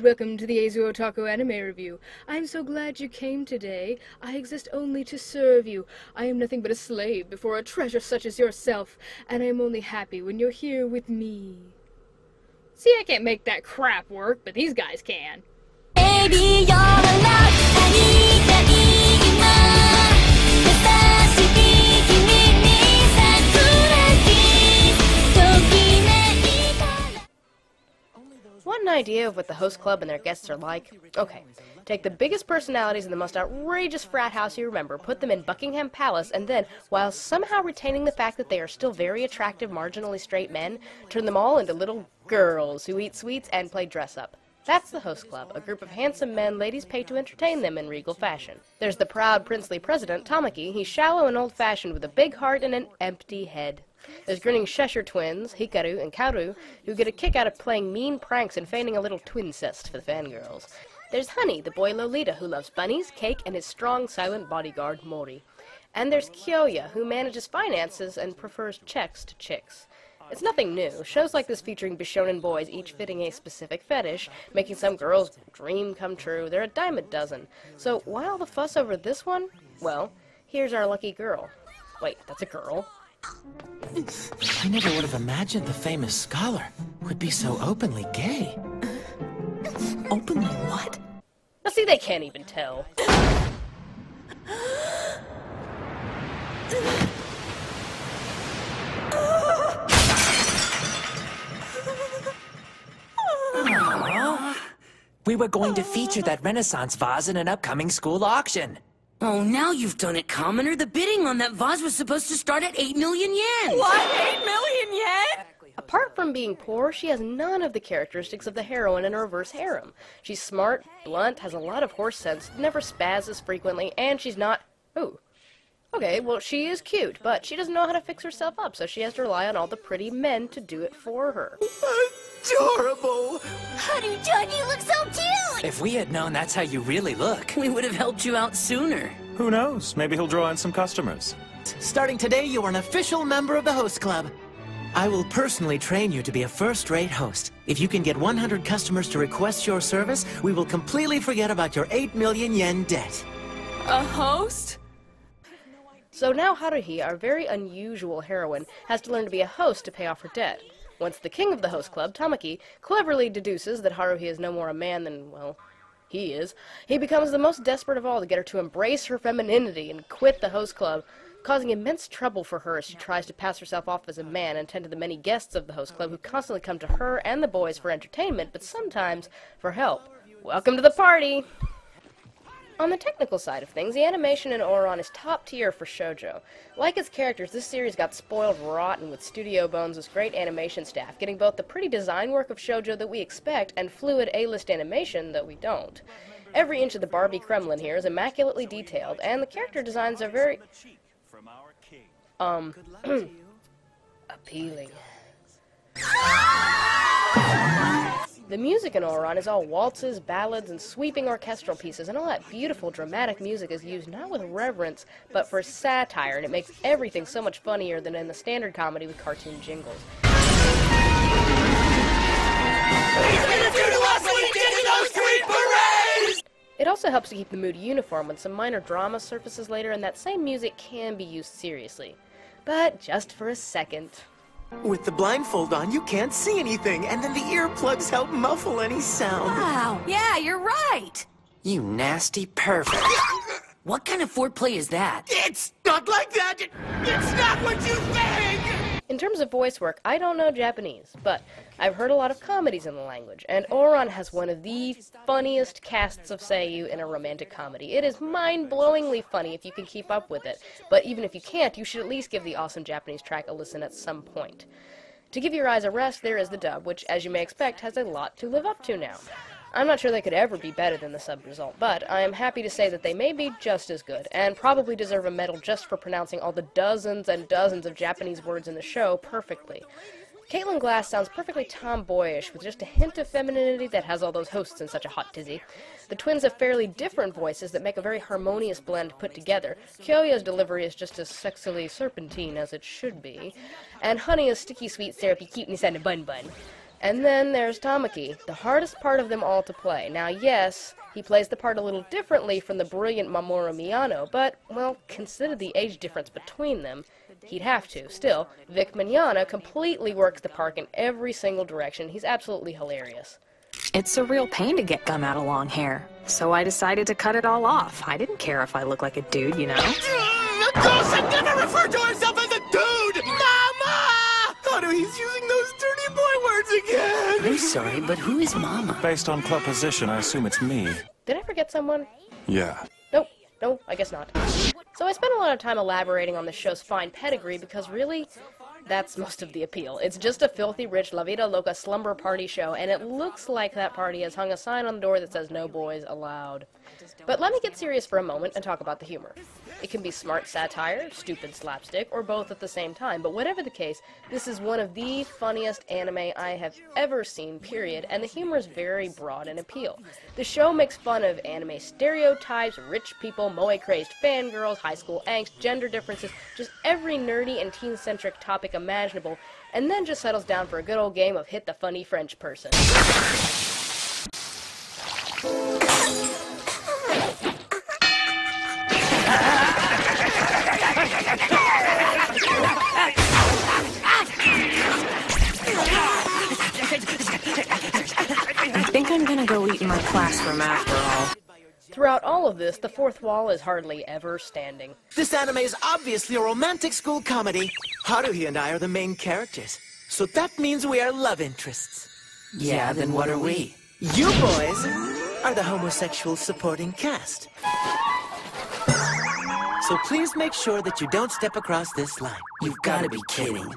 but welcome to the Jesu Otaku anime review. I'm so glad you came today. I exist only to serve you. I am nothing but a slave before a treasure such as yourself, and I am only happy when you're here with me. See, I can't make that crap work, but these guys can. Baby, you're allowed. I need that Want an idea of what the host club and their guests are like? Okay, take the biggest personalities in the most outrageous frat house you remember, put them in Buckingham Palace, and then, while somehow retaining the fact that they are still very attractive, marginally straight men, turn them all into little girls who eat sweets and play dress-up. That's the host club, a group of handsome men ladies pay to entertain them in regal fashion. There's the proud princely president, Tamaki. He's shallow and old-fashioned with a big heart and an empty head. There's grinning Cheshire twins, Hikaru and Kaoru, who get a kick out of playing mean pranks and feigning a little twincest for the fangirls. There's Honey, the boy Lolita, who loves bunnies, cake, and his strong, silent bodyguard, Mori. And there's Kyoya, who manages finances and prefers checks to chicks. It's nothing new. Shows like this featuring Bishonen boys, each fitting a specific fetish, making some girl's dream come true. They're a dime a dozen. So why all the fuss over this one? Well, here's our lucky girl. Wait, that's a girl? I never would have imagined the famous scholar would be so openly gay. Openly what? Now see, they can't even tell. We were going to feature that Renaissance vase in an upcoming school auction. Oh, now you've done it, Commoner. The bidding on that vase was supposed to start at 8 million yen. What? 8 million yen? Apart from being poor, she has none of the characteristics of the heroine in a reverse harem. She's smart, blunt, has a lot of horse sense, never spazzes frequently, and she's not... Ooh. Okay, well, she is cute, but she doesn't know how to fix herself up, so she has to rely on all the pretty men to do it for her. Adorable! Haru-chan, you look so cute! If we had known that's how you really look. We would have helped you out sooner. Who knows? Maybe he'll draw in some customers. Starting today, you are an official member of the host club. I will personally train you to be a first-rate host. If you can get 100 customers to request your service, we will completely forget about your 8 million yen debt. A host? So now Haruhi, our very unusual heroine, has to learn to be a host to pay off her debt. Once the king of the host club, Tamaki, cleverly deduces that Haruhi is no more a man than, well, he is, he becomes the most desperate of all to get her to embrace her femininity and quit the host club, causing immense trouble for her as she tries to pass herself off as a man and tend to the many guests of the host club who constantly come to her and the boys for entertainment, but sometimes for help. Welcome to the party! On the technical side of things, the animation in Ouran is top tier for shoujo. Like its characters, this series got spoiled rotten with Studio Bones' great animation staff, getting both the pretty design work of shoujo that we expect and fluid A-list animation that we don't. Every inch of the Barbie Kremlin here is immaculately detailed, and the character designs are very... appealing. The music in Ouran is all waltzes, ballads, and sweeping orchestral pieces, and all that beautiful dramatic music is used not with reverence, but for satire, and it makes everything so much funnier than in the standard comedy with cartoon jingles. It also helps to keep the mood uniform when some minor drama surfaces later, and that same music can be used seriously. But just for a second. With the blindfold on, you can't see anything, and then the earplugs help muffle any sound. Wow. Yeah, you're right. You nasty pervert. What kind of foreplay is that? It's not like that! It's not what you think! In terms of voice work, I don't know Japanese, but I've heard a lot of comedies in the language, and Ouran has one of the funniest casts of seiyuu in a romantic comedy. It is mind-blowingly funny if you can keep up with it, but even if you can't, you should at least give the awesome Japanese track a listen at some point. To give your eyes a rest, there is the dub, which, as you may expect, has a lot to live up to now. I'm not sure they could ever be better than the sub result, but I am happy to say that they may be just as good, and probably deserve a medal just for pronouncing all the dozens and dozens of Japanese words in the show perfectly. Caitlin Glass sounds perfectly tomboyish, with just a hint of femininity that has all those hosts in such a hot tizzy. The twins have fairly different voices that make a very harmonious blend put together. Kyoya's delivery is just as sexily serpentine as it should be, and Honey is sticky sweet syrupy cuteness and a bun bun. And then there's Tamaki, the hardest part of them all to play. Now, yes, he plays the part a little differently from the brilliant Mamoru Miyano, but, well, consider the age difference between them. He'd have to. Still, Vic Mignogna completely works the part in every single direction. He's absolutely hilarious. It's a real pain to get gum out of long hair, so I decided to cut it all off. I didn't care if I look like a dude, you know? A girl should never refer to herself as a dude! Mama! Oh, he's using those dirty boy words again! I'm sorry, but who is Mama? Based on club position, I assume it's me. Did I forget someone? Yeah. Nope. No, I guess not. So I spent a lot of time elaborating on the show's fine pedigree because really, that's most of the appeal. It's just a filthy rich La Vida Loca slumber party show, and it looks like that party has hung a sign on the door that says no boys allowed. But let me get serious for a moment and talk about the humor. It can be smart satire, stupid slapstick, or both at the same time, but whatever the case, this is one of the funniest anime I have ever seen, period, and the humor is very broad in appeal. The show makes fun of anime stereotypes, rich people, moe-crazed fangirls, high school angst, gender differences, just every nerdy and teen-centric topic imaginable, and then just settles down for a good old game of hit the funny French person. I think I'm gonna go eat in my classroom after all. Throughout all of this, the fourth wall is hardly ever standing. This anime is obviously a romantic school comedy. Haruhi and I are the main characters, so that means we are love interests. Yeah, then what are we? You boys are the homosexual supporting cast. So please make sure that you don't step across this line. You've gotta be kidding.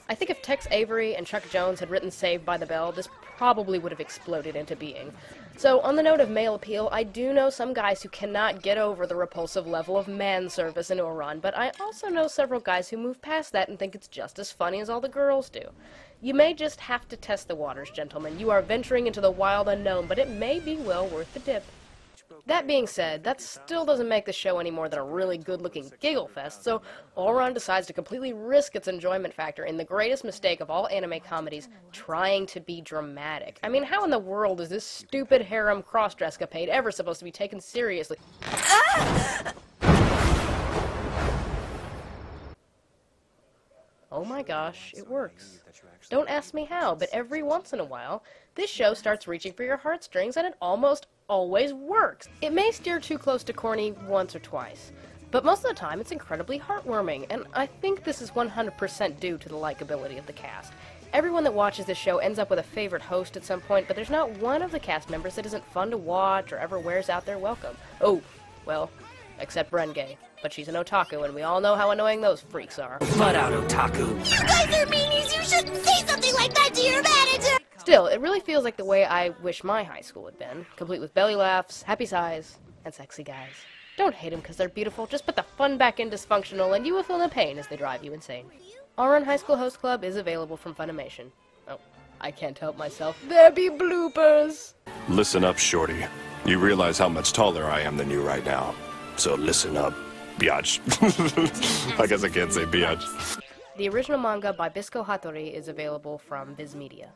I think if Tex Avery and Chuck Jones had written Saved by the Bell, this probably would have exploded into being. So, on the note of male appeal, I do know some guys who cannot get over the repulsive level of man service in Ouran, but I also know several guys who move past that and think it's just as funny as all the girls do. You may just have to test the waters, gentlemen. You are venturing into the wild unknown, but it may be well worth the dip. That being said, that still doesn't make the show any more than a really good-looking giggle fest, so Ouran decides to completely risk its enjoyment factor in the greatest mistake of all anime comedies, trying to be dramatic. I mean, how in the world is this stupid harem cross-dresscapade ever supposed to be taken seriously? Oh my gosh, it works. Don't ask me how, but every once in a while, this show starts reaching for your heartstrings, and it almost always works. It may steer too close to corny once or twice, but most of the time it's incredibly heartwarming, and I think this is 100% due to the likability of the cast. Everyone that watches this show ends up with a favorite host at some point, but there's not one of the cast members that isn't fun to watch or ever wears out their welcome. Oh, well, except Renge. But she's an otaku, and we all know how annoying those freaks are. Flat out, Otaku. You guys are meanies! You shouldn't say something like that to your manager! Still, it really feels like the way I wish my high school had been, complete with belly laughs, happy sighs, and sexy guys. Don't hate them because they're beautiful, just put the fun back in dysfunctional, and you will feel no pain as they drive you insane. Ouran High School Host Club is available from Funimation. Oh, I can't help myself. There be bloopers! Listen up, Shorty. You realize how much taller I am than you right now. So listen up, biatch. I guess I can't say biatch. The original manga by Bisco Hattori is available from Viz Media.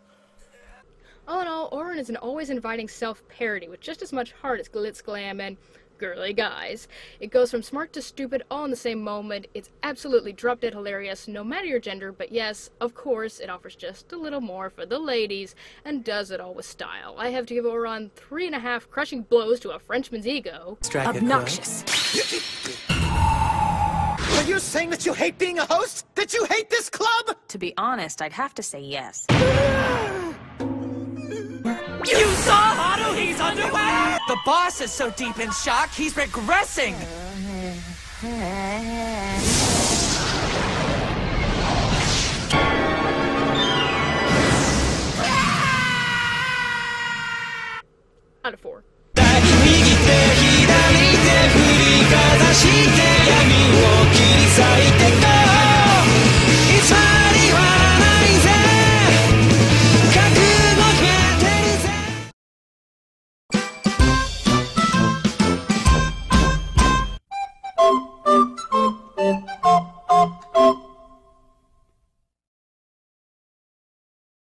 All in all, Ouran is an always inviting self-parody with just as much heart as glitz, glam, and girly guys. It goes from smart to stupid all in the same moment. It's absolutely drop-dead hilarious, no matter your gender, but yes, of course, it offers just a little more for the ladies, and does it all with style. I have to give Ouran 3.5 crushing blows to a Frenchman's ego. Obnoxious. Are you saying that you hate being a host? That you hate this club? To be honest, I'd have to say yes. You saw Haruhi's underwear? The boss is so deep in shock, he's regressing! Out of 4.